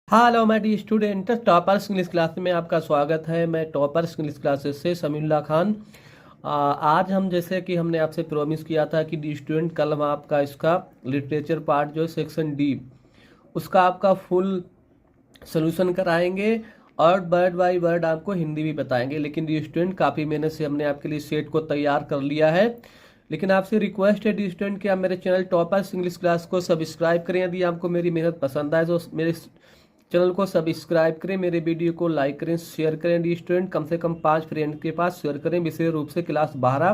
Hello my dear student, toppers English class में आपका स्वागत है। मैं टॉपर्स इंग्लिश क्लासेस से समीउल्लाह खान। आज हम जैसे कि हमने आपसे प्रॉमिस किया था कि डी स्टूडेंट कल हम आपका इसका लिटरेचर पार्ट जो है सेक्शन डी उसका आपका फुल सोल्यूशन कराएंगे और वर्ड बाय वर्ड आपको हिंदी भी बताएंगे। लेकिन डी स्टूडेंट काफ़ी मेहनत से हमने आपके लिए सेट को तैयार कर लिया है। लेकिन आपसे रिक्वेस्ट है डी स्टूडेंट कि आप मेरे चैनल टॉपर्स इंग्लिश क्लास को सब्सक्राइब करें। यदि आपको मेरी मेहनत पसंद आए तो मेरे चैनल को सब्सक्राइब करें, मेरे वीडियो को लाइक करें, शेयर करें। डी स्टूडेंट कम से कम 5 फ्रेंड के पास शेयर करें, विशेष रूप से क्लास 12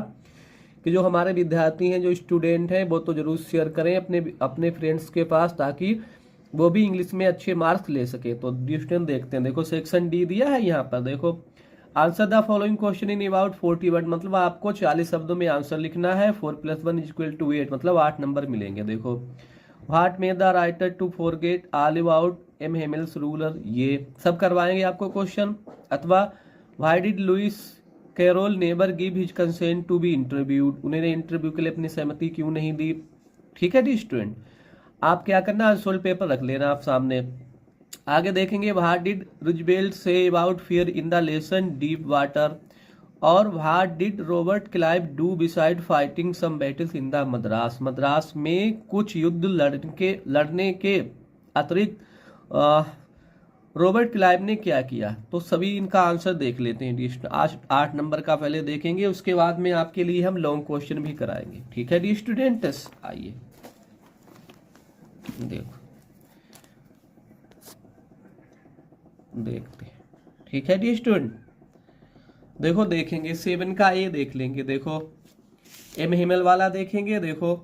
के जो हमारे विद्यार्थी हैं, जो स्टूडेंट हैं, वो तो जरूर शेयर करें अपने अपने फ्रेंड्स के पास, ताकि वो भी इंग्लिश में अच्छे मार्क्स ले सके। तो डी स्टूडेंट देखते हैं, देखो सेक्शन डी दिया है यहाँ पर। देखो answer the following question in about 40 word, मतलब आपको 40 शब्दों में आंसर लिखना है। 4 + 1 = 8, मतलब 8 नंबर मिलेंगे। देखो what made the writer to forget all about M Hamel's ruler, ये सब करवाएंगे आपको क्वेश्चन। अथवा why did Lewis Carroll never give his consent to be interviewed, उन्होंने इंटरव्यू के लिए अपनी सहमति क्यों नहीं दी। ठीक है डी स्टूडेंट, आप क्या करना, अनसोल्ड पेपर रख लेना आप सामने। आगे देखेंगे what did Roosevelt say about fear in the lesson deep water, और what did Robert Clive do beside fighting some battles in the Madras, Madras में कुछ युद्ध लड़ने के अतिरिक्त रॉबर्ट क्लाइव ने क्या किया। तो सभी इनका आंसर देख लेते हैं। आज 8 नंबर का पहले देखेंगे, उसके बाद में आपके लिए हम लॉन्ग क्वेश्चन भी कराएंगे। ठीक है डी स्टूडेंट्स, आइए देखो देखते हैं। ठीक है डी स्टूडेंट, देखो देखेंगे 7 का ए देख लेंगे। देखो एम हेमल वाला देखेंगे। देखो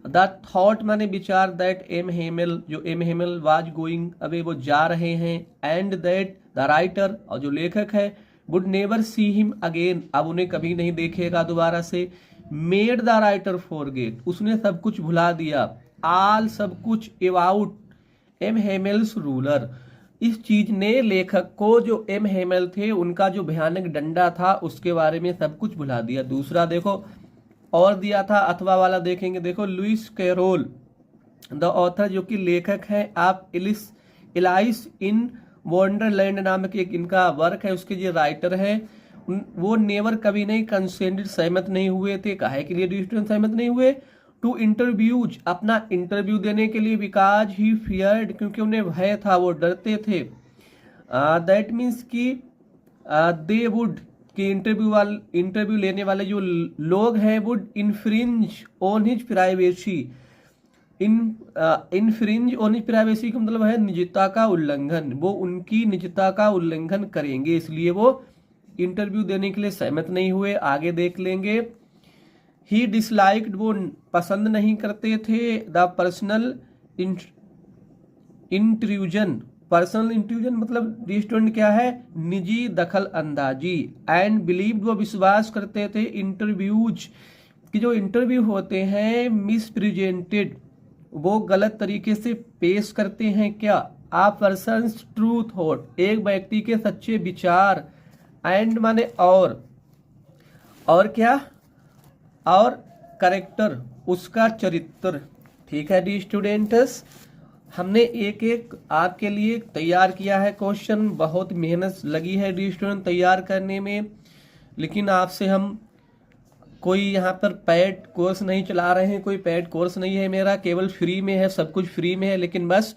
द थॉट माने विचार, दैट एम हेमल, जो M Hemal was going away, वो जा रहे हैं, एंड दैट द राइटर, और जो लेखक है, would never see him again, अब उन्हें कभी नहीं देखेगा दोबारा से। मेड द राइटर फॉरगेट, उसने सब कुछ भुला दिया। आल, सब कुछ, अबाउट एम हेमल्स रूलर, इस चीज ने लेखक को, जो एम हेमल थे उनका जो भयानक डंडा था, उसके बारे में सब कुछ भुला दिया। दूसरा देखो और दिया था अथवा वाला देखेंगे। देखो लुइस कैरोल द ऑथर, जो कि लेखक है, आप एलाइस इन वंडरलैंड नामक एक इनका वर्क है, उसके जो राइटर है, वो नेवर, कभी नहीं, कंसेंटेड, सहमत नहीं हुए थे। काहे के लिए स्टूडेंट सहमत नहीं हुए? टू इंटरव्यूज, अपना इंटरव्यू देने के लिए। बिकॉज ही फियर्ड, क्योंकि उन्हें भय था, वो डरते थे। दैट मीन्स कि दे वुड, कि इंटरव्यू लेने वाले जो लोग हैं, would infringe on his privacy, infringe on his privacy का मतलब है निजता का उल्लंघन, वो उनकी निजता का उल्लंघन करेंगे, इसलिए वो इंटरव्यू देने के लिए सहमत नहीं हुए। आगे देख लेंगे। ही डिसलाइक्ड, वो पसंद नहीं करते थे। The personal intrusion, personal intrusion मतलब स्टूडेंट क्या है, निजी दखल अंदाजी। एंड बिलीव्ड, वो विश्वास करते थे, इंटरव्यूज कि जो इंटरव्यू होते हैं मिसप्रेजेंटेड, वो गलत तरीके से पेश करते हैं। क्या, आप पर्सन्स ट्रू थॉट, एक व्यक्ति के सच्चे विचार। एंड माने और क्या, और करेक्टर, उसका चरित्र। ठीक है डी स्टूडेंट्स, हमने एक एक आपके लिए तैयार किया है क्वेश्चन। बहुत मेहनत लगी है डी स्टूडेंट तैयार करने में, लेकिन आपसे हम कोई यहाँ पर पेड कोर्स नहीं चला रहे हैं, कोई पेड कोर्स नहीं है मेरा, केवल फ्री में है, सब कुछ फ्री में है। लेकिन बस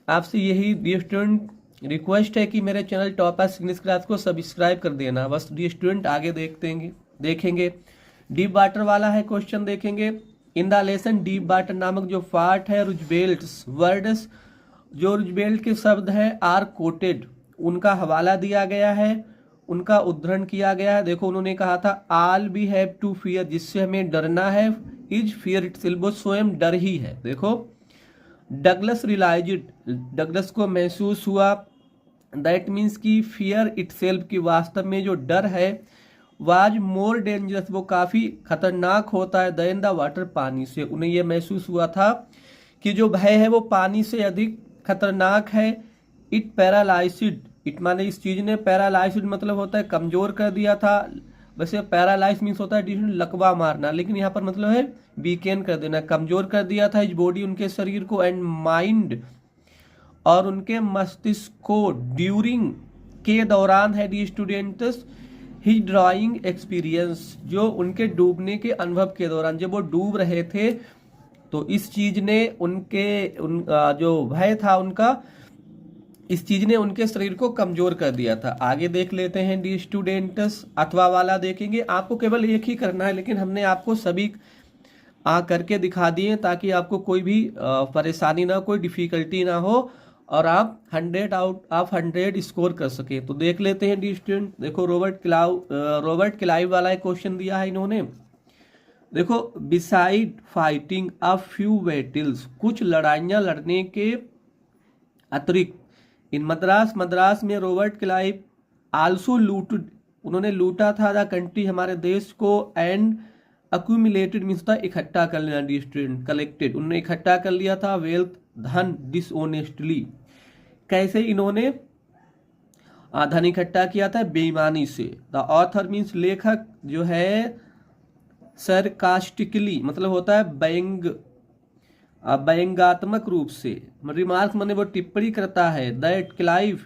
आपसे यही डी स्टूडेंट रिक्वेस्ट है कि मेरे चैनल टॉपर्स इंग्लिश क्लास को सब्सक्राइब कर देना। बस डी स्टूडेंट आगे देखेंगे। डीप वाटर वाला है क्वेश्चन, देखेंगे। इन द लेसन डीप वाटर नामक जो पार्ट है, रूजवेल्ट्स वर्ड्स, जो रूजवेल्ट के शब्द है, आर कोटेड, उनका हवाला दिया गया है, उनका उद्धरण किया गया है। देखो उन्होंने कहा था आल वी हैव टू फियर, जिससे हमें डरना है, इज फियर इटसेल्फ, वो स्वयं डर ही है। देखो डगलस रियलाइज्ड, डगलस को महसूस हुआ। दैट मीन्स की फियर इटसेल्फ, की वास्तव में जो डर है, वाज मोर डेंजरस, वो काफ़ी खतरनाक होता है, देन द वाटर, पानी से। उन्हें यह महसूस हुआ था कि जो भय है वो पानी से अधिक खतरनाक है। इट पैरालाइसिड, इट माने इस चीज़ ने, पैरालाइसिड मतलब होता है कमजोर कर दिया था। वैसे पैरालाइज मीन्स होता है लकवा मारना, लेकिन यहाँ पर मतलब है वीकेंड कर देना, कमजोर कर दिया था इस बॉडी, उनके शरीर को। एंड माइंड, और उनके मस्तिष्क को ड्यूरिंग के दौरान है the students his drawing experience, जो उनके डूबने के अनुभव के दौरान जब वो डूब रहे थे तो इस चीज ने जो भय था उनका, इस चीज ने उनके शरीर को कमजोर कर दिया था। आगे देख लेते हैं डी स्टूडेंट्स, अथवा वाला देखेंगे। आपको केवल एक ही करना है, लेकिन हमने आपको सभी करके दिखा दिए ताकि आपको कोई भी परेशानी ना, कोई डिफिकल्टी ना हो और आप 100 आउट ऑफ 100 स्कोर कर सके। तो देख लेते हैं डी स्टूडेंट। देखो रॉबर्ट क्लाइव वाला एक क्वेश्चन दिया है इन्होंने। देखो, beside fighting a few battles, कुछ लड़ाइयां लड़ने के अतिरिक्त, इन मद्रास में रॉबर्ट क्लाइव आल्सो लूटेड, उन्होंने लूटा था द कंट्री, हमारे देश को, एंड अक्यूमुलेटेड मीन्स था इकट्ठा कर लेना, डी स्टूडेंट कलेक्टेड, उन्होंने इकट्ठा कर लिया था, वेल्थ धन डिसऑनेस्टली, कैसे इन्होंने धन इकट्ठा किया था? बेईमानी से। द ऑथर मीन्स लेखक जो है सरकास्टिकली मतलब होता है व्यंग्यात्मक रूप से, रिमार्क माने वो टिप्पणी करता है, दैट क्लाइव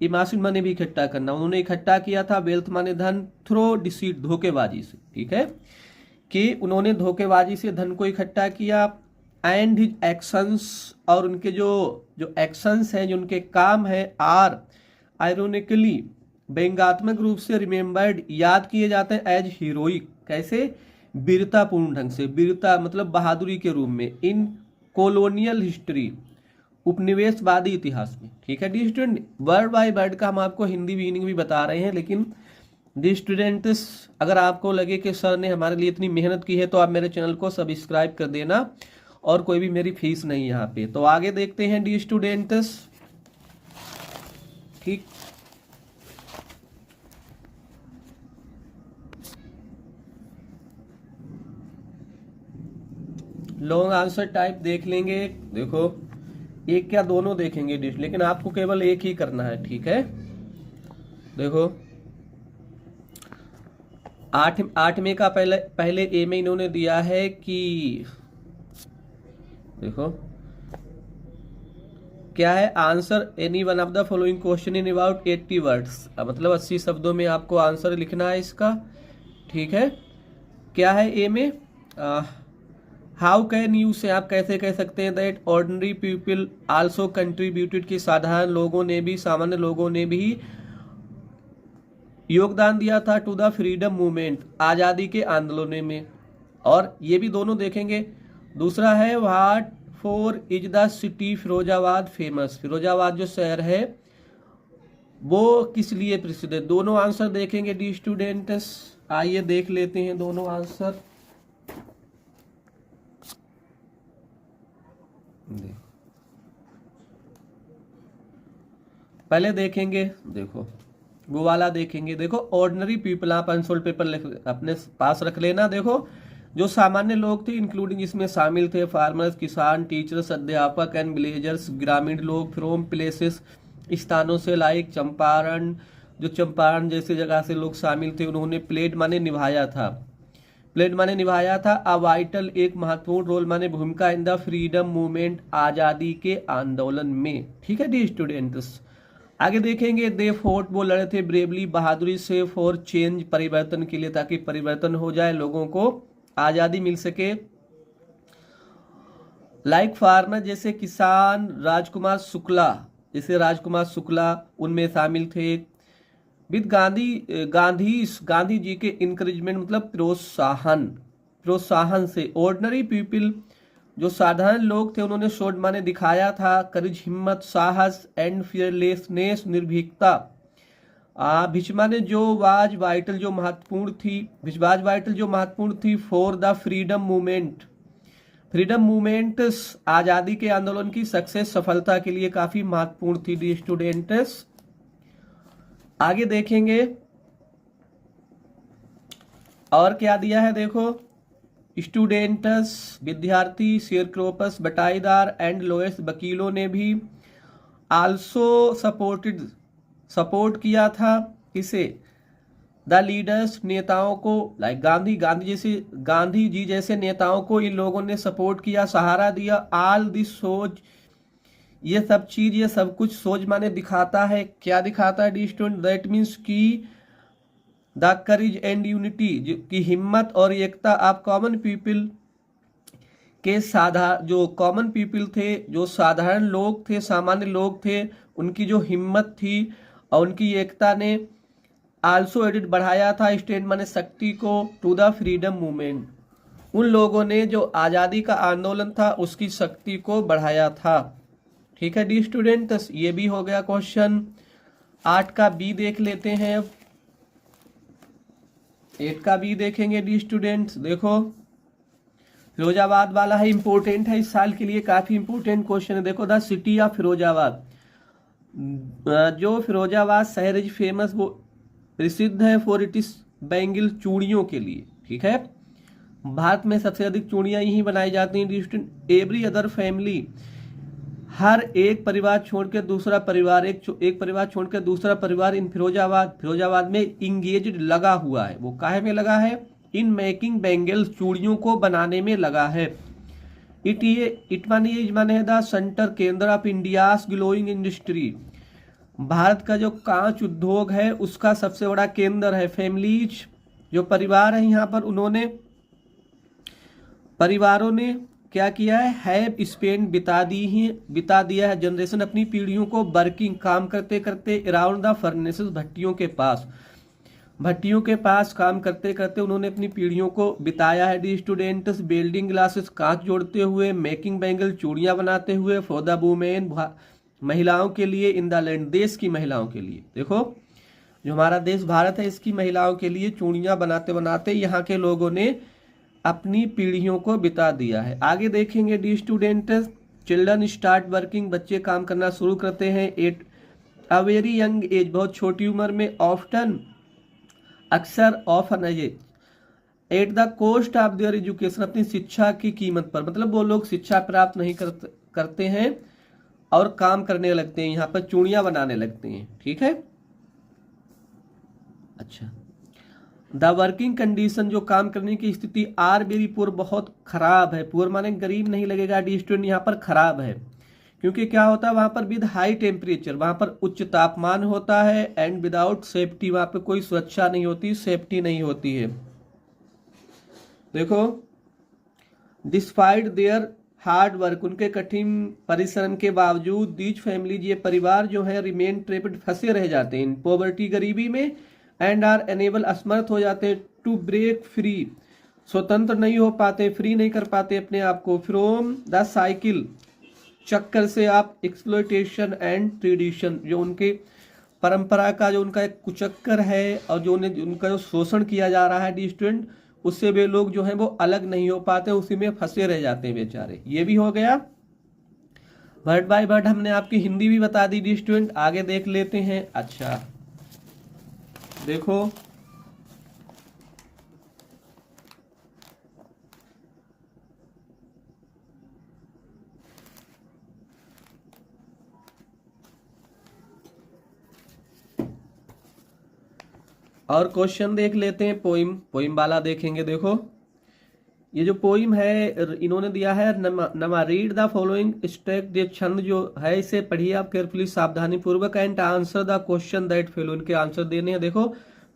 इमासिन माने भी इकट्ठा करना, उन्होंने इकट्ठा किया था, वेल्थ माने धन, थ्रो डिसीट धोखेबाजी से, ठीक है, कि उन्होंने धोखेबाजी से धन को इकट्ठा किया, एंड हिज एक्शंस, और उनके जो एक्शंस हैं, जो उनके काम है, आर आयरोनिकली व्यंग्यात्मक रूप से रिमेम्बर्ड याद किए जाते हैं, एज हीरोइक, कैसे? वीरतापूर्ण ढंग से, वीरता मतलब बहादुरी के रूप में, इन कॉलोनियल हिस्ट्री उपनिवेशवादी इतिहास में, ठीक है dear student. Word by word का हम आपको हिंदी मीनिंग भी बता रहे हैं, लेकिन डी स्टूडेंट्स अगर आपको लगे कि सर ने हमारे लिए इतनी मेहनत की है तो आप मेरे चैनल को सब्सक्राइब कर देना, और कोई भी मेरी फीस नहीं यहाँ पे। तो आगे देखते हैं डी स्टूडेंट्स, ठीक। लॉन्ग आंसर टाइप देख लेंगे, देखो एक या दोनों देखेंगे डिश, लेकिन आपको केवल एक ही करना है, ठीक है। देखो 8वें का पहले ए में इन्होंने दिया है कि देखो क्या है, answer any one of the following question in about 80 words, मतलब 80 शब्दों में आपको आंसर लिखना है इसका, ठीक है। क्या है ए में? हाउ कैन यू से आप कैसे कह सकते हैं that ordinary people also contributed, कि साधारण लोगों ने भी, सामान्य लोगों ने भी योगदान दिया था टू द फ्रीडम मूवमेंट, आज़ादी के आंदोलन में। और ये भी दोनों देखेंगे। दूसरा है what for is the city Firozabad famous, Firozabad जो शहर है वो किस लिए प्रसिद्ध है। दोनों आंसर देखेंगे डी स्टूडेंट्स, आइए देख लेते हैं दोनों आंसर। पहले देखेंगे, देखो वो वाला देखेंगे। देखो ऑर्डिनरी पीपल, आप अनसोल्ड पेपर अपने पास रख लेना। देखो जो सामान्य लोग थे इंक्लूडिंग इसमें शामिल थे फार्मर्स, किसान, टीचर्स, अध्यापक एंड विलेजर्स, ग्रामीण लोग फ्रॉम प्लेसेस, स्थानों से, लाइक चंपारण, जो चंपारण जैसे जगह से लोग शामिल थे, उन्होंने प्लेड माने निभाया था, प्लेड माने निभाया था, अ वाइटल एक महत्वपूर्ण रोल माने भूमिका इन द फ्रीडम मूवमेंट, आजादी के आंदोलन में, ठीक है डी स्टूडेंट्स। आगे देखेंगे दे फोर्ट, वो लड़े थे ब्रेवली, बहादुरी से, फॉर चेंज, परिवर्तन के लिए, ताकि परिवर्तन हो जाए, लोगों को आजादी मिल सके। लाइक फार्मर जैसे किसान, राजकुमार शुक्ला जैसे राजकुमार शुक्ला उनमें शामिल थे। विद गांधी जी के इंकरेजमेंट मतलब प्रोत्साहन से, ऑर्डिनरी पीपल जो साधारण लोग थे उन्होंने शोड माने दिखाया था, करेज हिम्मत, साहस एंड फियरलेसनेस, निर्भीकता। भिचमा ने जो वाज वाइटल जो महत्वपूर्ण थी, भिजवाज वाइटल जो महत्वपूर्ण थी, for the freedom movement, freedom movement आजादी के आंदोलन की सक्सेस, सफलता के लिए काफी महत्वपूर्ण थी डी स्टूडेंट्स। आगे देखेंगे और क्या दिया है, देखो स्टूडेंट्स विद्यार्थी, शेयरक्रोपर्स बटाईदार एंड लोएस्ट वकीलों ने भी आल्सो सपोर्ट किया था किसे, द लीडर्स नेताओं को, लाइक गांधी जी जैसे नेताओं को इन लोगों ने सपोर्ट किया, सहारा दिया। ऑल दिस शोज ये सब चीज, ये सब कुछ सोच माने दिखाता है। क्या दिखाता है डी स्टूडेंट? दैट मीन्स की द करेज एंड यूनिटी, की हिम्मत और एकता आप कॉमन पीपल के जो कॉमन पीपल थे, जो साधारण लोग थे, सामान्य लोग थे, उनकी जो हिम्मत थी और उनकी एकता ने आल्सो एडिट बढ़ाया था स्टेट माने शक्ति को टू द फ्रीडम मूवमेंट। उन लोगों ने जो आज़ादी का आंदोलन था उसकी शक्ति को बढ़ाया था। ठीक है डी स्टूडेंट, ये भी हो गया क्वेश्चन। 8 का बी देख लेते हैं। 8 का बी देखेंगे डी स्टूडेंट्स। देखो फिरोजाबाद वाला है, इंपॉर्टेंट है इस साल के लिए, काफी इंपॉर्टेंट क्वेश्चन है। देखो द सिटी ऑफ फिरोजाबाद, जो फिरोजाबाद शहर इज फेमस, वो प्रसिद्ध है फॉर इट इज बैंगल, चूड़ियों के लिए। ठीक है, भारत में सबसे अधिक चूड़ियां यही बनाई जाती हैं। एवरी अदर फैमिली, हर एक परिवार छोड़ के दूसरा परिवार, एक परिवार छोड़ के दूसरा परिवार इन फिरोजाबाद में इंगेज्ड लगा हुआ है। वो काहे में लगा है? इन मेकिंग बैंगल्स, चूड़ियों को बनाने में लगा है। इट माने है द सेंटर, केंद्र of India's glowing industry, Bharat का जो कांच उद्योग है उसका सबसे बड़ा केंद्र है। फैमिलीज, जो परिवार है यहाँ पर, उन्होंने परिवारों ने क्या किया है? हैव स्पेंड बिता दिया है जनरेशन, अपनी पीढ़ियों को वर्किंग, काम करते करते, अराउंड द फर्नेसेस, भट्टियों के पास काम करते करते उन्होंने अपनी पीढ़ियों को बिताया है। डी स्टूडेंट्स, बिल्डिंग ग्लासेस, कांच जोड़ते हुए, मेकिंग बैंगल, चूड़ियां बनाते हुए, फॉर द वुमेन, महिलाओं के लिए, इन द लैंड, देश की महिलाओं के लिए। देखो जो हमारा देश भारत है, इसकी महिलाओं के लिए चूड़ियां बनाते बनाते यहाँ के लोगों ने अपनी पीढ़ियों को बिता दिया है। आगे देखेंगे the students, children start working, बच्चे काम करना शुरू करते हैं at a very young age, बहुत छोटी उम्र में, ऑफ्टन, अक्सर, often age, at the cost of their education, अपनी शिक्षा की कीमत पर, मतलब वो लोग शिक्षा प्राप्त नहीं करते हैं और काम करने लगते हैं, यहाँ पर चूड़ियां बनाने लगते हैं। ठीक है, अच्छा। द वर्किंग कंडीशन, जो काम करने की स्थिति, आर वेरी पुअर, बहुत खराब है। पुअर माने गरीब नहीं लगेगा डी स्टूडेंट, यहाँ पर खराब है। क्योंकि क्या होता है वहां पर? विद हाई टेम्परेचर, वहां पर उच्च तापमान होता है, एंड विदाउट सेफ्टी, वहां पर कोई सुरक्षा नहीं होती, सेफ्टी नहीं होती है। देखो डिस्पाइट देयर हार्ड वर्क, उनके कठिन परिश्रम के बावजूद, दीज फैमिलीज, ये परिवार जो है, रिमेन ट्रेप्ड, फंसे रह जाते हैं, इन पॉवर्टी, गरीबी में, एंड आर एनेबल, असमर्थ हो जाते हैं, टू ब्रेक फ्री, स्वतंत्र नहीं हो पाते, फ्री नहीं कर पाते अपने आप को, फ्रॉम द साइकिल, चक्कर से, आप एक्सप्लॉयटेशन एंड ट्रेडिशन, जो उनके परंपरा का जो उनका एक कुचक्कर है और जो उनका जो शोषण किया जा रहा है डी स्टूडेंट, उससे वे लोग जो हैं वो अलग नहीं हो पाते, उसी में फंसे रह जाते हैं बेचारे। ये भी हो गया। वर्ड बाय वर्ड हमने आपकी हिंदी भी बता दी डी स्टूडेंट। आगे देख लेते हैं। अच्छा देखो और क्वेश्चन देख लेते हैं। पोइम वाला देखेंगे। देखो ये जो पोइम है इन्होंने दिया है नमा रीड द फॉलोइंग स्टेक, ये छंद जो है इसे पढ़िए आप केयरफुली, सावधानी पूर्वक, and answer the question that follow, इनके आंसर देने हैं। देखो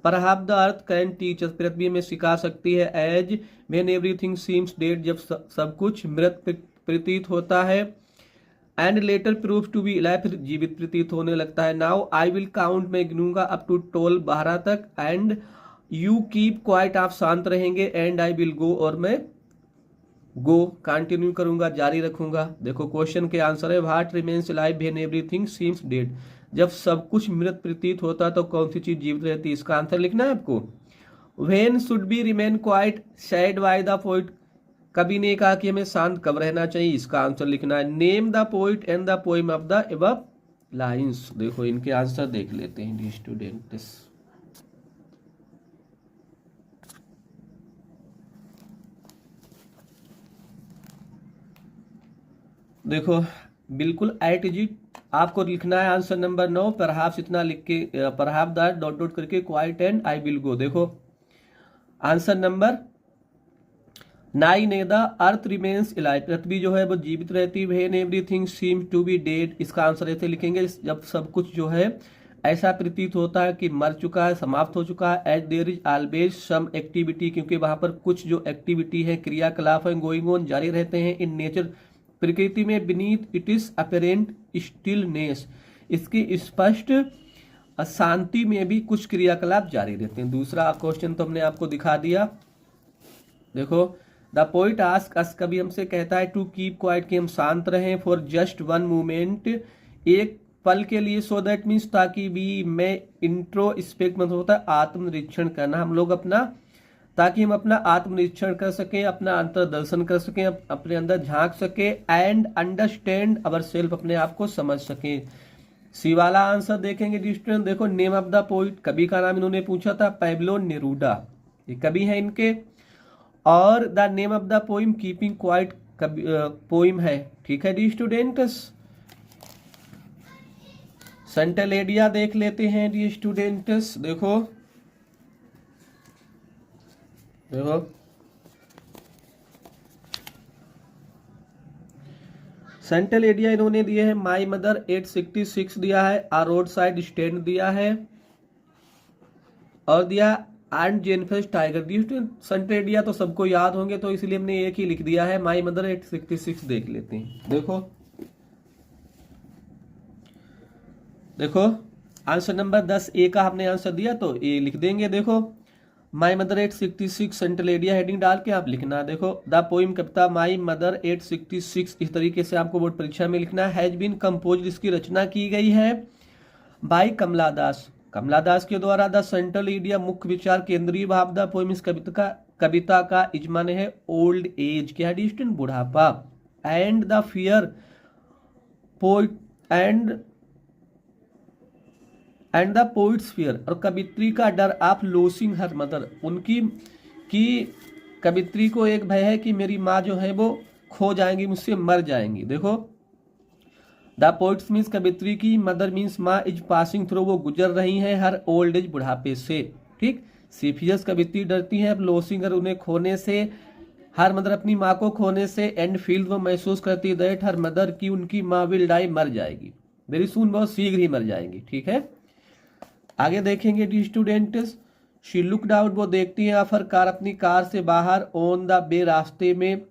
perhaps the earth can teach us, पृथ्वी में सिखा सकती है, as when everything seems dead, जब सब कुछ मृत प्रतीत होता है, and later prove to be alive, फिर जीवित प्रतीत होने लगता है। नाउ आई विल काउंट, मैं गिनूंगा अप टू 12, 12 तक, एंड यू कीप क्वाइट, आप शांत रहेंगे, एंड आई विल गो, और मैं गो कंटिन्यू करूंगा, जारी रखूंगा। देखो क्वेश्चन के आंसर है what remains alive when everything seems dead, जब सब कुछ मृत प्रतीत होता तो कौन सी चीज जीवित रहती है, इसका आंसर लिखना है आपको। When should be remain quite said by the poet, कवि ने कहा कि हमें शांत कब रहना चाहिए, इसका आंसर लिखना है। Name the poet and the poem of the above lines, देखो इनके आंसर देख लेते हैं स्टूडेंट्स। देखो बिल्कुल एट इज आपको लिखना है आंसर नंबर 9, परहैप्स इतना लिख के, परहैप्स दैट डॉट डॉट करके, quite and I will go. देखो आंसर नंबर 9 है द अर्थ रिमेन्स अलाइव, पृथ्वी जो है वो जीवित रहती है। When everything seem to be dead, इसका आंसर ऐसे लिखेंगे जब सब कुछ जो है ऐसा प्रतीत होता है कि मर चुका है, समाप्त हो चुका है। As there is always some activity, क्योंकि वहां पर कुछ जो एक्टिविटी है, क्रियाकलाप है, गोइंग ऑन, जारी रहते हैं। इन नेचर, प्रकृति में। Beneath it is apparent stillness, इसकी स्पष्ट अशांति में भी कुछ क्रियाकलाप जारी रहते हैं। दूसरा क्वेश्चन तो हमने आपको दिखा दिया। देखो, द पोइट आस्क अस, कभी हमसे कहता है टू कीप क्वाइट, कि हम शांत रहें। फॉर जस्ट वन मोमेंट, एक पल के लिए। सो दैट मीन्स, ताकि भी मैं इंट्रोस्पेक्ट, मतलब होता है आत्मनिरीक्षण करना, हम लोग अपना, ताकि हम अपना आत्मनिरीक्षण कर सकें, अपना अंतर्दर्शन कर सकें, अपने अंदर झांक सके। एंड अंडरस्टैंड अवर सेल्फ, अपने आप को समझ सकें। सी वाला आंसर देखेंगे डी स्टूडेंट। देखो, नेम ऑफ द पोइट, कवि का नाम इन्होंने पूछा था पैब्लो नेरूडा, ये कवि है इनके। और the name of the poem keeping quiet poem है। ठीक है डी स्टूडेंट्स। सेंटलेडिया देख लेते हैं डी स्टूडेंट्स। देखो देखो, सेंटलेडिया इन्होंने दिए हैं माई मदर 866 दिया है, आ रोड साइड स्टैंड दिया है, और दिया एंड जेनफेस टाइगर। सेंटलेडिया तो सबको याद होंगे, तो इसलिए हमने एक ही लिख दिया है। माई मदर 866 देख लेते हैं। देखो देखो, आंसर नंबर 10 ए का हमने आंसर दिया, तो ए लिख देंगे। देखो, माई मदर 866 सेंटलेडिया हेडिंग डाल के आप लिखना। देखो, the poem, Kavita my mother 866, इस तरीके से आपको बोर्ड परीक्षा में लिखना। हैज बीन कंपोज, इसकी रचना की गई है बाई कमला दास, कमला दास के द्वारा। द सेंट्रल आइडिया, मुख्य विचार, केंद्रीय भाव। द पोइम, इस कविता का इजमाने है ओल्ड एज, क्या है स्टूडेंट, बुढ़ापा। And the fear poet and the poets fear, और कवित्री का डर ऑफ लॉसिंग हर मदर, उनकी की कवित्री को एक भय है कि मेरी माँ जो है वो खो जाएंगी, मुझसे मर जाएंगी। देखो, द पोइट्स मीन्स कवित्री की, मदर मीन्स माँ, इज पासिंग थ्रू, वो गुजर रही है, हर ओल्ड एज, बुढ़ापे से। ठीक, सीफियस कवित्री डरती है, अब लॉसिंग उन्हें खोने से, हर मदर अपनी माँ को खोने से। एंड फील, वो महसूस करती है, दैट हर मदर की, उनकी माँ विल डाई, मर जाएगी, वेरी सून, बहुत शीघ्र ही मर जाएंगी। ठीक है, आगे देखेंगे the students. She looked out, वो देखती है आफर कार, अपनी कार से बाहर। ऑन द वे, रास्ते में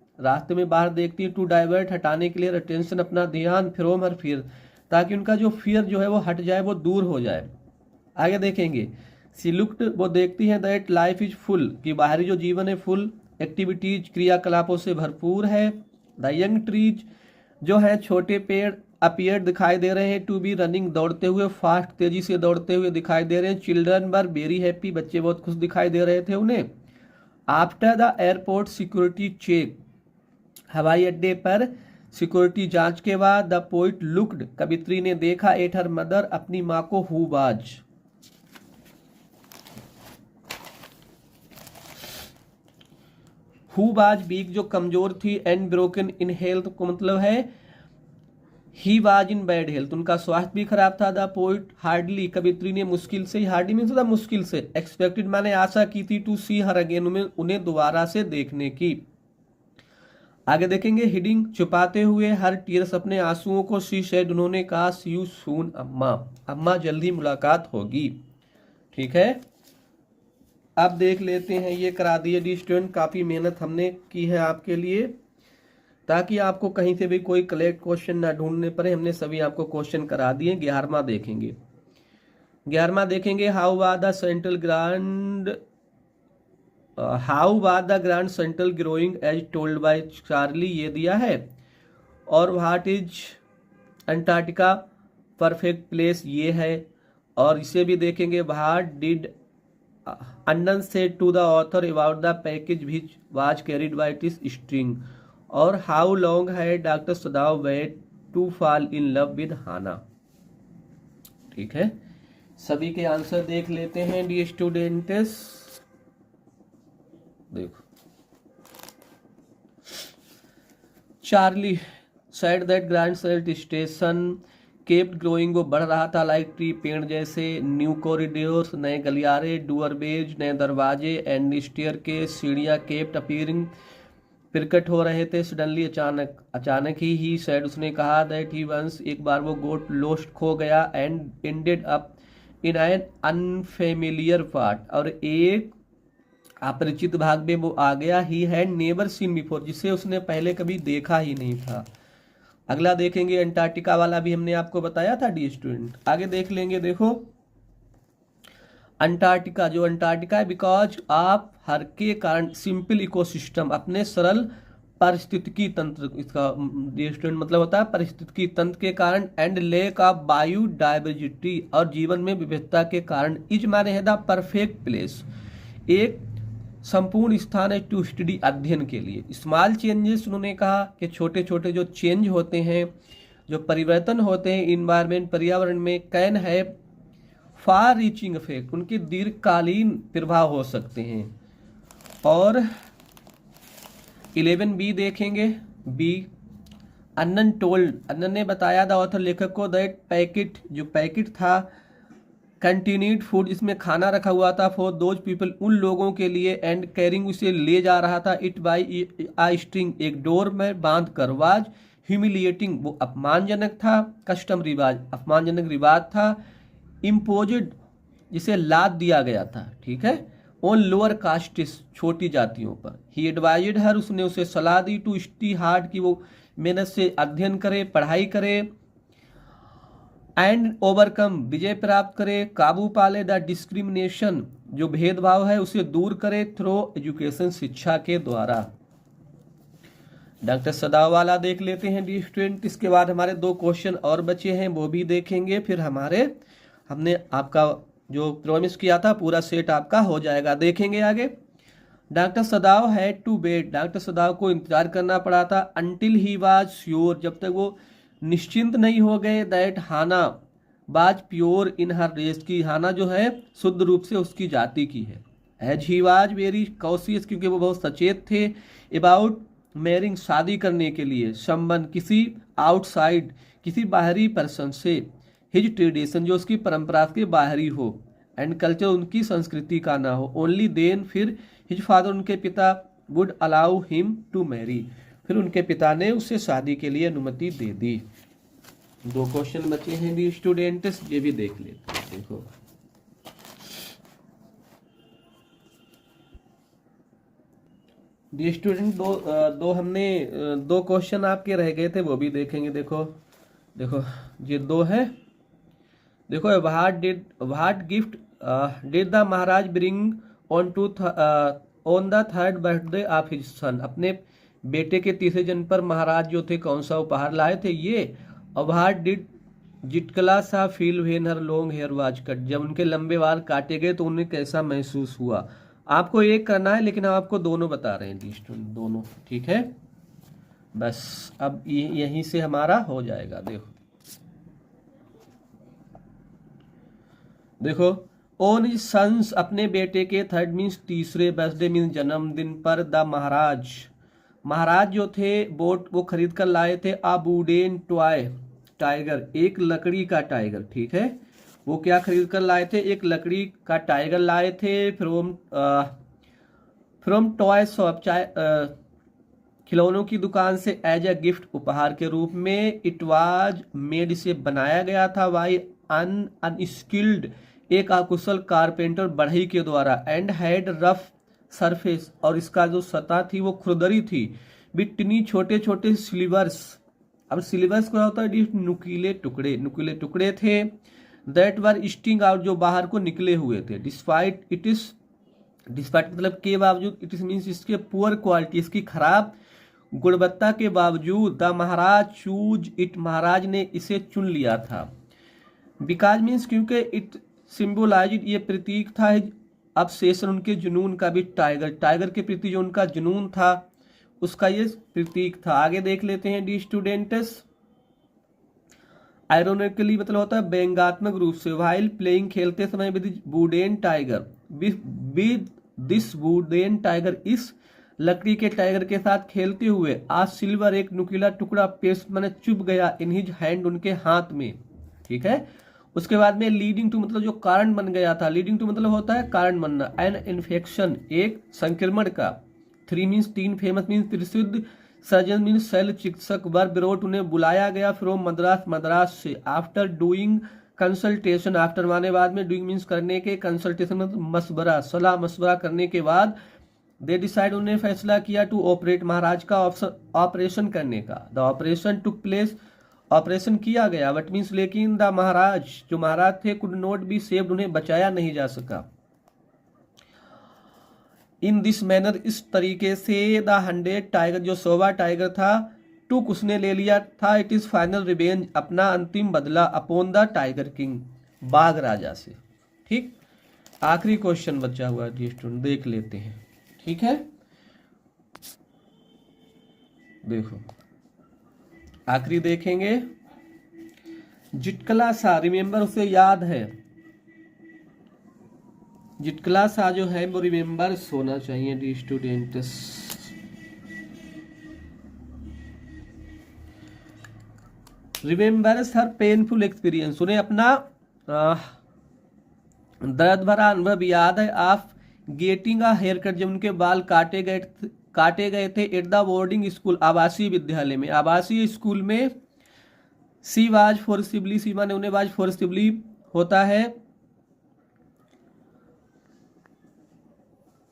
बाहर देखती है। टू डाइवर्ट, हटाने के लिए। अटेंशन, अपना ध्यान। फ्रॉम हर फियर, ताकि उनका जो फियर जो है वो हट जाए, वो दूर हो जाए। आगे देखेंगे, सी लुक्ड, वो देखती है, दैट लाइफ इज फुल, कि बाहरी जो जीवन है फुल एक्टिविटीज, क्रियाकलापों से भरपूर है। द यंग ट्रीज, जो है छोटे पेड़, अपीयर, दिखाई दे रहे हैं। टू बी रनिंग, दौड़ते हुए। फास्ट, तेजी से दौड़ते हुए दिखाई दे रहे हैं। चिल्ड्रन वर वेरी हैप्पी, बच्चे बहुत खुश दिखाई दे रहे थे उन्हें। After the airport security check, हवाई अड्डे पर सिक्योरिटी जांच के बाद। द पोइट लुक्ड, कवित्री ने देखा। एट हर मदर, अपनी माँ को। Who was, who was weak, जो कमजोर थी। एंड ब्रोकन इन हेल्थ, को मतलब है he was in bad health, उनका स्वास्थ्य भी खराब था। द पोइट हार्डली, कवित्री ने मुश्किल से, हार्डली मीन्स होता मुश्किल से। एक्सपेक्टेड, माने आशा की थी। टू सी हर अगेन, उन्हें दोबारा से देखने की। आगे देखेंगे, हिडिंग, छुपाते हुए। हर टीयर्स, अपने आंसुओं को। सी सेड, उन्होंने कहा। सी यू सून, अम्मा, अम्मा जल्दी मुलाकात होगी। ठीक है, अब देख लेते हैं, ये करा दिए डी स्टूडेंट, काफी मेहनत हमने की है आपके लिए, ताकि आपको कहीं से भी कोई कलेक्ट क्वेश्चन ना ढूंढने पड़े। हमने सभी आपको क्वेश्चन करा दिए। 11वां देखेंगे, how was the central grand central growing as told by Charlie, ये दिया है। और what is Antarctica perfect place, ये है। और इसे भी देखेंगे, what did Annan say to the author about the package which was carried by its string. और हाउ लॉन्ग है doctor Sadao wait to fall in love with Hana. ठीक है, सभी के आंसर देख लेते हैं डी स्टूडेंट्स। देखो, Charlie said that Grand Central Station kept growing, वो बढ़ रहा था, लाइक ट्री, पेड़ जैसे। न्यू कॉरिडोर्स, नए गलियारे। डूअरवेज, नए दरवाजे। एंड स्टेयर के, सीढ़ियां। केप्ट अपीयरिंग, प्रकट हो रहे थे। सडनली अचानक ही सैड उसने कहा दैट ही वंस एक बार वो गोट लोस्ट खो गया and ended up in an unfamiliar part, और एक अपरिचित भाग में वो आ गया। He had never seen before, जिसे उसने पहले कभी देखा ही नहीं था। अगला देखेंगे, अंटार्कटिका वाला भी हमने आपको बताया था डी स्टूडेंट। आगे देख लेंगे। देखो अंटार्कटिका, जो अंटार्कटिका है बिकॉज ऑफ हर के कारण सिंपल इकोसिस्टम, अपने सरल पारिस्थितिकी तंत्र, इसका स्टूडेंट मतलब होता है पारिस्थितिकी तंत्र के कारण, एंड लेक ऑफ बायोडाइवर्सिटी, और जीवन में विविधता के कारण, इज माने है द परफेक्ट प्लेस, एक संपूर्ण स्थान है टू स्टडी, अध्ययन के लिए। स्मॉल चेंजेस, उन्होंने कहा कि छोटे छोटे जो चेंज होते हैं, जो परिवर्तन होते हैं इन्वायरमेंट, पर्यावरण में, कैन है फार रीचिंग इफेक्ट, उनके दीर्घकालीन प्रभाव हो सकते हैं। और 11B देखेंगे। बी, अन्नन टोल्ड, अन्नन ने बताया द ऑथर, लेखक को, दैट पैकेट, जो पैकेट था, कंटिन्यूड फूड, इसमें खाना रखा हुआ था, फॉर दोज पीपल, उन लोगों के लिए, एंड कैरिंग, उसे ले जा रहा था, इट बाई आ स्ट्रिंग, एक डोर में बांध कर, वाज ह्यूमिलिएटिंग, वो अपमानजनक था, कस्टम, रिवाज, अपमानजनक रिवाज था, इम्पोजिड, जिसे लाद दिया गया था, ठीक है, ऑन लोअर कास्टिस, छोटी जातियों पर। ही एडवाइज्ड हर, उसने उसे सलाह दी, टू स्टडी हार्ड, कि वो मेहनत से अध्ययन करे, पढ़ाई करे, एंड ओवरकम, विजय प्राप्त करे, काबू पाले, द डिस्क्रिमिनेशन, जो भेदभाव है उसे दूर करे, थ्रो एजुकेशन, शिक्षा के द्वारा। डॉक्टर सदाव वाला देख लेते हैं डी स्टूडेंट। इसके बाद हमारे 2 क्वेश्चन और बचे हैं, वो भी देखेंगे, फिर हमने आपका जो प्रॉमिस किया था पूरा सेट आपका हो जाएगा। देखेंगे आगे। Doctor Sadao had to wait, doctor Sadao को इंतजार करना पड़ा था, अंटिल ही वाज श्योर, जब तक वो निश्चिंत नहीं हो गए, दैट हाना बाज प्योर इन हर रेस, की हाना जो है शुद्ध रूप से उसकी जाति की है। As he was very cautious, क्योंकि वो बहुत सचेत थे, अबाउट मैरिंग, शादी करने के लिए, संबंध, किसी आउटसाइड, किसी बाहरी पर्सन से, हिज ट्रेडिशन, जो उसकी परंपरा के बाहरी हो, एंड कल्चर, उनकी संस्कृति का ना हो, ओनली देन, फिर हिज फादर, उनके पिता, would allow him to marry, फिर उनके पिता ने उसे शादी के लिए अनुमति दे दी। 2 क्वेश्चन बचे हैं डी स्टूडेंट्स, ये भी देख लेते हैं। देखो डी स्टूडेंट, दो हमने 2 क्वेश्चन आपके रह गए थे, वो भी देखेंगे। देखो ये 2 है। देखो, what gift did the Maharaj bring on the 3rd birthday of his son, अपने बेटे के 3रे जन्म पर महाराज जो थे कौन सा उपहार लाए थे, ये। और what did Zitkala Sa feel when her long hair was cut, जब उनके लंबे बाल काटे गए तो उन्हें कैसा महसूस हुआ। आपको एक करना है, लेकिन हम आपको दोनों बता रहे हैं स्टूडेंट, दोनों, ठीक है। बस अब यहीं से हमारा हो जाएगा। देखो ओन हिज सन्स, अपने बेटे के 3rd मीन्स 3रे बर्थडे मीन्स जन्मदिन पर, द महाराज जो थे बोट, वो खरीद कर लाए थे, आ वुडन टॉय टाइगर, एक लकड़ी का टाइगर, ठीक है। वो क्या खरीद कर लाए थे, एक लकड़ी का टाइगर लाए थे, फ्रॉम टॉय शॉप, खिलौनों की दुकान से, एज अ गिफ्ट, उपहार के रूप में। इट वाज मेड, इसे बनाया गया था, बाई अनस्किल्ड, एक अकुशल कारपेंटर, बढ़ई के द्वारा, एंड हैड रफ सरफेस, और इसका जो सतह थी वो खुरदरी थी, बिटनी, छोटे छोटे स्लीवर्स। अब स्लीवर्स क्या होता है, नुकीले टुकड़े थे, दैट वर स्टिंग आउट, जो बाहर को निकले हुए थे, डिस्पाइट मतलब के बावजूद, इट इज मीन्स इसके पुअर क्वालिटी, इसकी खराब गुणवत्ता के बावजूद, द महाराज चूज इट, महाराज ने इसे चुन लिया था। बिकॉज मीन्स, क्योंकि इट सिंबोलाइज, ये प्रतीक था, ऑब्सेशन, उनके जुनून का भी, टाइगर के प्रति जो उनका जुनून था उसका ये प्रतीक था। आगे देख लेते हैं डी स्टूडेंट्स। आयरोनिकली मतलब होता है व्यंग्यात्मक रूप से, व्हाइल प्लेइंग, खेलते समय, with wooden tiger, with this wooden tiger, इस लकड़ी के टाइगर के साथ खेलते हुए, आज सिल्वर, एक नुकीला टुकड़ा पेस्ट मैंने चुभ गया, इन हिज हैंड, उनके हाथ में, ठीक है। उसके बाद में लीडिंग टू मतलब जो कारण बन गया था, लीडिंग टू मतलब होता है कारण बनना, एन इन्फेक्शन, एक संक्रमण का, 3 मीन्स 3, फेमस मीन्स प्रसिद्ध, सर्जन मीन्स शैल्य चिकित्सक, वर ब्रोट उन्हें बुलाया गया फ्रॉम मद्रास, मद्रास से, आफ्टर डूइंग कंसल्टेशन, आफ्टर माने बाद में, डूइंग मीन्स करने के, कंसल्टेशन मतलब मशवरा, सलाह मशवरा करने के बाद, दे डिसाइड उन्हें फैसला किया टू ऑपरेट, महाराज का ऑपरेशन करने का, the operation took place, operation किया गया, बट मीन्स लेकिन द महाराज, जो महाराज थे, कुड नॉट बी सेव्ड, उन्हें बचाया नहीं जा सका। इन दिस मैनर, इस तरीके से, द 100 टाइगर, जो 100वां टाइगर था, टुक उसने ले लिया था, इट इज फाइनल रिवेंज, अपना अंतिम बदला, अपॉन द टाइगर किंग, बाघ राजा से। ठीक, आखिरी क्वेश्चन बचा हुआ है स्टूडेंट, देख लेते हैं। ठीक है, देखो आखिरी देखेंगे। जिटकला सा, रिमेंबर, उसे याद है, जिटकला सा जो है वो रिमेंबर्स होना चाहिए the students. Remembers her painful experience, उन्हें अपना दर्द भरा अनुभव याद है, of getting a haircut, जब उनके बाल काटे गए थे, एट द बोर्डिंग स्कूल, आवासीय विद्यालय में, आवासीय स्कूल में, सी वाज फोर्सिबली, सी माने उन्हें, वाज फोर्सिबली होता है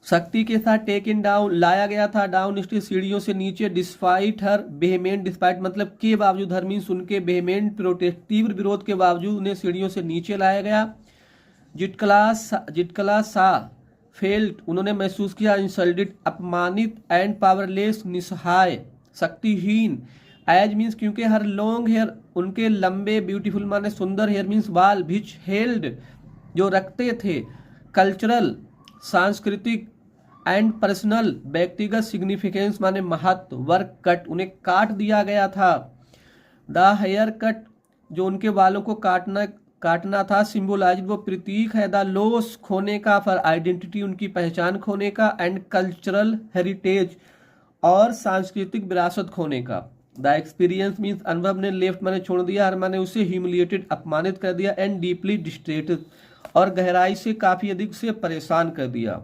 शक्ति के साथ, टेकन डाउन लाया गया था, डाउन स्टेज सीढ़ियों से नीचे, डिस्पाइट हर वेहेमेंट, डिस्पाइट मतलब के बावजूद, हर मीन्स उनके, वेहेमेंट प्रोटेस्ट तीव्र विरोध के बावजूद उन्हें सीढ़ियों से नीचे लाया गया। जिटकला सा फेल्ट, उन्होंने महसूस किया, इंसल्टेड अपमानित, एंड पावरलेस निसहाय शक्तिहीन, एज मीन्स क्योंकि, हर लॉन्ग हेयर उनके लंबे, ब्यूटीफुल माने सुंदर, हेयर मीन्स बाल, विच हेल्ड जो रखते थे, कल्चरल सांस्कृतिक, एंड पर्सनल व्यक्तिगत, सिग्निफिकेंस माने महत्व, वर्क कट उन्हें काट दिया गया था, द हेयर कट जो उनके बालों को काटना था, सिंबोलाइज वो प्रतीक है, द लॉस खोने का, फॉर आइडेंटिटी उनकी पहचान खोने का, एंड कल्चरल हेरिटेज और सांस्कृतिक विरासत खोने का, द एक्सपीरियंस मीन्स अनुभव ने, लेफ्ट माने छोड़ दिया, हर माने उसे ह्यूमिलिएटेड अपमानित कर दिया, एंड डीपली डिस्ट्रेटेड और गहराई से काफी अधिक से परेशान कर दिया।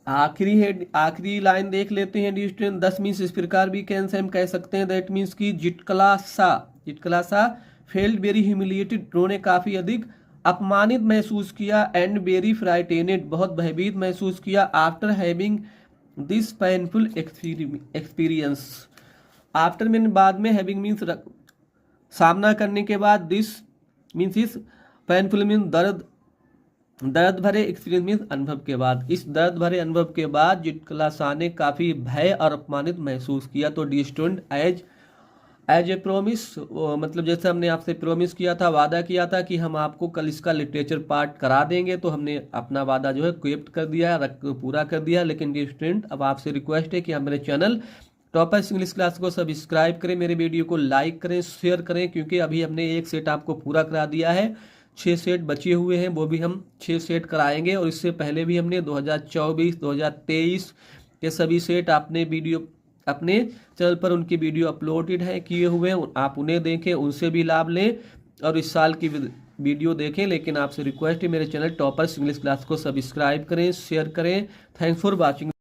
आखिरी लाइन देख लेते हैं डी स्टूडेंट। 10 मीन्स इस प्रकार भी कैन से हम कह सकते हैं, दैट मीन्स की जिटकला सा फेल्ड वेरी ह्यूमिलिएटेड, उन्होंने काफी अधिक अपमानित महसूस किया, एंड वेरी फ्राइटेनेड बहुत भयभीत महसूस किया, after having this painful experience, after mean बाद में, हैविंग मीन्स सामना करने के बाद, दिस मीन्स इस, पेनफुल मीन्स दर्द भरे, एक्सपीरियंस मीन्स अनुभव के बाद, इस दर्द भरे अनुभव के बाद जिटकला सा ने काफी भय और अपमानित महसूस किया। तो the student, as a promise, मतलब जैसे हमने आपसे प्रोमिस किया था, वादा किया था कि हम आपको कल इसका लिटरेचर पार्ट करा देंगे, तो हमने अपना वादा जो है कीप कर दिया, पूरा कर दिया। लेकिन डी स्टूडेंट, अब आपसे रिक्वेस्ट है कि आप मेरे चैनल टॉपर्स इंग्लिश क्लास को सब्सक्राइब करें, मेरे वीडियो को लाइक करें, शेयर करें, क्योंकि अभी हमने एक सेट आपको पूरा करा दिया है, 6 सेट बचे हुए हैं, वो भी हम 6 सेट कराएंगे। और इससे पहले भी हमने 2024, 2023 के सभी सेट आपने वीडियो अपने चैनल पर उनकी वीडियो अपलोडेड है, किए हुए हैं, आप उन्हें देखें, उनसे भी लाभ लें और इस साल की वीडियो देखें। लेकिन आपसे रिक्वेस्ट है, मेरे चैनल टॉपर्स इंग्लिश क्लास को सब्सक्राइब करें, शेयर करें। Thanks for watching.